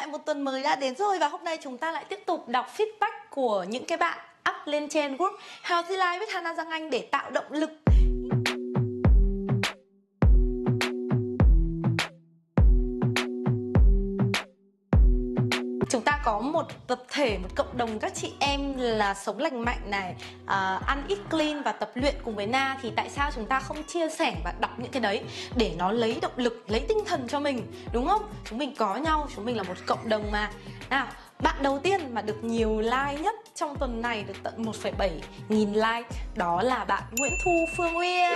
lại một tuần mới đã đến rồi và hôm nay chúng ta lại tiếp tục đọc feedback của những cái bạn up lên trên group Healthy Life with Hana Giang Anh để tạo động lực. Chúng ta có một tập thể, một cộng đồng các chị em là sống lành mạnh này, ăn ít clean và tập luyện cùng với Na. Thì tại sao chúng ta không chia sẻ và đọc những cái đấy để nó lấy động lực, lấy tinh thần cho mình, đúng không? Chúng mình có nhau, chúng mình là một cộng đồng mà. Nào, bạn đầu tiên mà được nhiều like nhất trong tuần này, được tận 1,7 nghìn like, đó là bạn Nguyễn Thu Phương Uyên.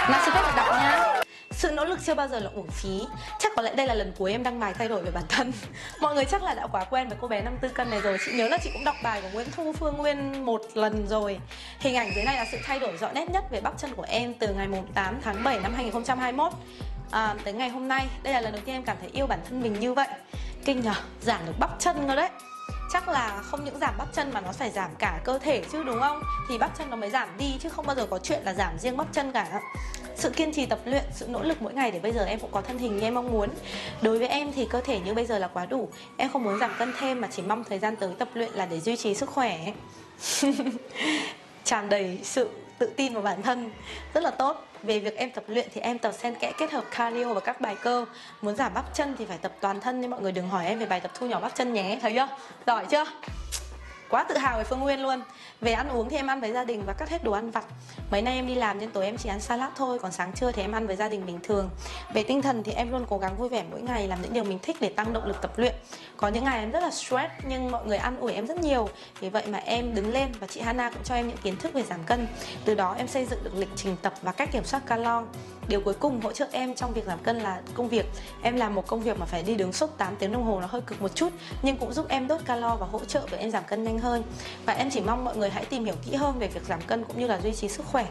Na xin phép được đọc nha. Sự nỗ lực chưa bao giờ là uổng phí. Chắc có lẽ đây là lần cuối em đăng bài thay đổi về bản thân. Mọi người chắc là đã quá quen với cô bé 54 cân này rồi. Chị nhớ là chị cũng đọc bài của Nguyễn Thu Phương Nguyên một lần rồi. Hình ảnh dưới này là sự thay đổi rõ nét nhất về bắp chân của em từ ngày 8 tháng 7 năm 2021 tới ngày hôm nay. Đây là lần đầu tiên em cảm thấy yêu bản thân mình như vậy. Kinh nhờ, giảm được bắp chân rồi đấy. Chắc là không những giảm bắp chân mà nó phải giảm cả cơ thể chứ, đúng không? Thì bắp chân nó mới giảm đi chứ không bao giờ có chuyện là giảm riêng bắp chân cả. Sự kiên trì tập luyện, sự nỗ lực mỗi ngày để bây giờ em cũng có thân hình như em mong muốn. Đối với em thì cơ thể như bây giờ là quá đủ. Em không muốn giảm cân thêm mà chỉ mong thời gian tới tập luyện là để duy trì sức khỏe. Tràn đầy sự tự tin vào bản thân, rất là tốt. Về việc em tập luyện thì em tập xen kẽ kết hợp cardio và các bài cơ. Muốn giảm bắp chân thì phải tập toàn thân, nên mọi người đừng hỏi em về bài tập thu nhỏ bắp chân nhé. Thấy chưa? Giỏi chưa? Quá tự hào về Phương Nguyên luôn. Về ăn uống thì em ăn với gia đình và cắt hết đồ ăn vặt. Mấy nay em đi làm nên tối em chỉ ăn salad thôi, còn sáng trưa thì em ăn với gia đình bình thường. Về tinh thần thì em luôn cố gắng vui vẻ mỗi ngày, làm những điều mình thích để tăng động lực tập luyện. Có những ngày em rất là stress nhưng mọi người an ủi em rất nhiều. Vì vậy mà em đứng lên và chị Hana cũng cho em những kiến thức về giảm cân. Từ đó em xây dựng được lịch trình tập và cách kiểm soát calo. Điều cuối cùng hỗ trợ em trong việc giảm cân là công việc. Em làm một công việc mà phải đi đứng suốt 8 tiếng đồng hồ, nó hơi cực một chút, nhưng cũng giúp em đốt calo và hỗ trợ để em giảm cân nhanh hơn. Và em chỉ mong mọi người hãy tìm hiểu kỹ hơn về việc giảm cân cũng như là duy trì sức khỏe.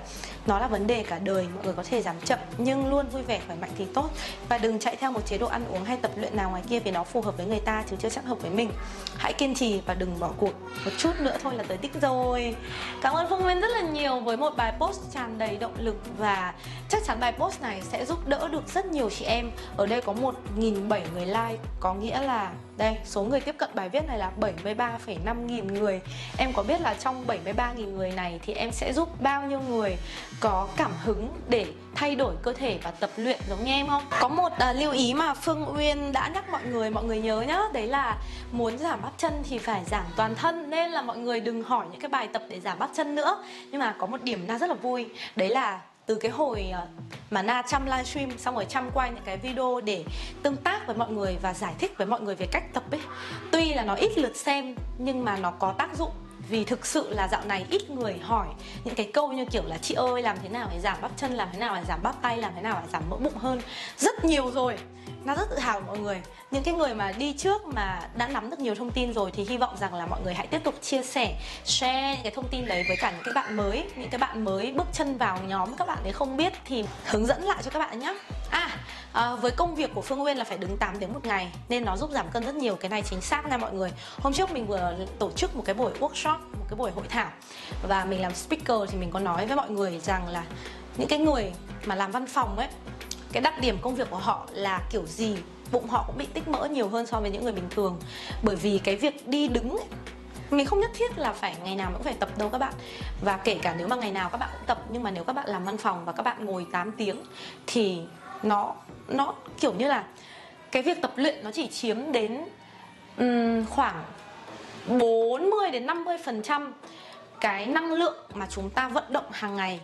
Nó là vấn đề cả đời, mọi người có thể giảm chậm nhưng luôn vui vẻ khỏe mạnh thì tốt. Và đừng chạy theo một chế độ ăn uống hay tập luyện nào ngoài kia vì nó phù hợp với người ta chứ chưa chắc hợp với mình. Hãy kiên trì và đừng bỏ cuộc, một chút nữa thôi là tới đích rồi. Cảm ơn Phương Nguyên rất là nhiều với một bài post tràn đầy động lực và chắc chắn bài post này sẽ giúp đỡ được rất nhiều chị em. Ở đây có 1.700 người like, có nghĩa là đây, số người tiếp cận bài viết này là 73,5 nghìn người. Em có biết là trong 73.000 người này thì em sẽ giúp bao nhiêu người có cảm hứng để thay đổi cơ thể và tập luyện giống như em không? Có một lưu ý mà Phương Uyên đã nhắc mọi người nhớ nhá. Đấy là muốn giảm bắp chân thì phải giảm toàn thân. Nên là mọi người đừng hỏi những cái bài tập để giảm bắp chân nữa. Nhưng mà có một điểm Na rất là vui. Đấy là từ cái hồi mà Na chăm livestream xong rồi chăm quay những cái video để tương tác với mọi người và giải thích với mọi người về cách tập ấy, tuy là nó ít lượt xem nhưng mà nó có tác dụng. Vì thực sự là dạo này ít người hỏi những cái câu như kiểu là chị ơi làm thế nào để giảm bắp chân, làm thế nào để giảm bắp tay, làm thế nào để giảm mỡ bụng hơn. Rất nhiều rồi. Na rất tự hào mọi người. Những cái người mà đi trước mà đã nắm được nhiều thông tin rồi thì hy vọng rằng là mọi người hãy tiếp tục chia sẻ, share những cái thông tin đấy với cả những cái bạn mới. Những cái bạn mới bước chân vào nhóm, các bạn ấy không biết thì hướng dẫn lại cho các bạn nhé. Với công việc của Phương Nguyên là phải đứng 8 tiếng một ngày nên nó giúp giảm cân rất nhiều. Cái này chính xác nha mọi người. Hôm trước mình vừa tổ chức một cái buổi workshop, một cái buổi hội thảo và mình làm speaker thì mình có nói với mọi người rằng là những cái người mà làm văn phòng ấy, cái đặc điểm công việc của họ là kiểu gì bụng họ cũng bị tích mỡ nhiều hơn so với những người bình thường. Bởi vì cái việc đi đứng ấy, mình không nhất thiết là phải ngày nào cũng phải tập đâu các bạn. Và kể cả nếu mà ngày nào các bạn cũng tập, nhưng mà nếu các bạn làm văn phòng và các bạn ngồi 8 tiếng thì nó kiểu như là cái việc tập luyện nó chỉ chiếm đến khoảng 40 đến 50% cái năng lượng mà chúng ta vận động hàng ngày.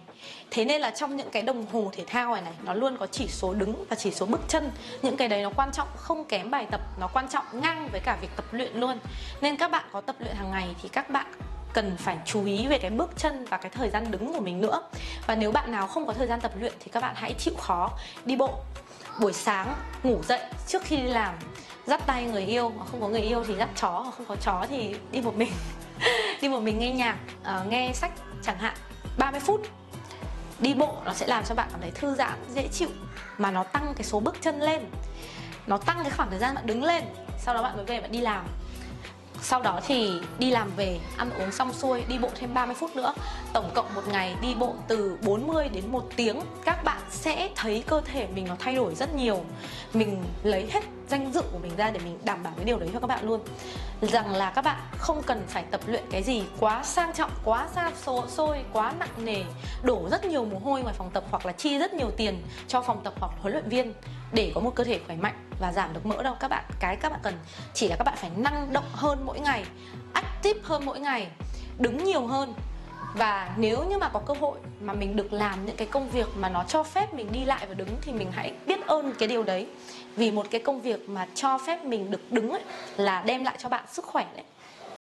Thế nên là trong những cái đồng hồ thể thao này nó luôn có chỉ số đứng và chỉ số bước chân. Những cái đấy nó quan trọng không kém bài tập, nó quan trọng ngang với cả việc tập luyện luôn. Nên các bạn có tập luyện hàng ngày thì các bạn cần phải chú ý về cái bước chân và cái thời gian đứng của mình nữa. Và nếu bạn nào không có thời gian tập luyện thì các bạn hãy chịu khó đi bộ. Buổi sáng ngủ dậy trước khi đi làm, dắt tay người yêu, không có người yêu thì dắt chó, không có chó thì đi một mình. Đi một mình nghe nhạc, nghe sách chẳng hạn, 30 phút đi bộ nó sẽ làm cho bạn cảm thấy thư giãn, dễ chịu. Mà nó tăng cái số bước chân lên, nó tăng cái khoảng thời gian bạn đứng lên. Sau đó bạn mới về bạn đi làm. Sau đó thì đi làm về, ăn uống xong xuôi, đi bộ thêm 30 phút nữa. Tổng cộng một ngày đi bộ từ 40 đến 1 tiếng. Các bạn sẽ thấy cơ thể mình nó thay đổi rất nhiều. Mình lấy hết danh dự của mình ra để mình đảm bảo cái điều đấy cho các bạn luôn. Rằng là các bạn không cần phải tập luyện cái gì quá sang trọng, quá xa xôi, quá nặng nề, đổ rất nhiều mồ hôi ngoài phòng tập hoặc là chi rất nhiều tiền cho phòng tập hoặc huấn luyện viên để có một cơ thể khỏe mạnh và giảm được mỡ đâu các bạn. Cái các bạn cần chỉ là các bạn phải năng động hơn mỗi ngày, active hơn mỗi ngày, đứng nhiều hơn. Và nếu như mà có cơ hội mà mình được làm những cái công việc mà nó cho phép mình đi lại và đứng thì mình hãy biết ơn cái điều đấy. Vì một cái công việc mà cho phép mình được đứng ấy, là đem lại cho bạn sức khỏe đấy.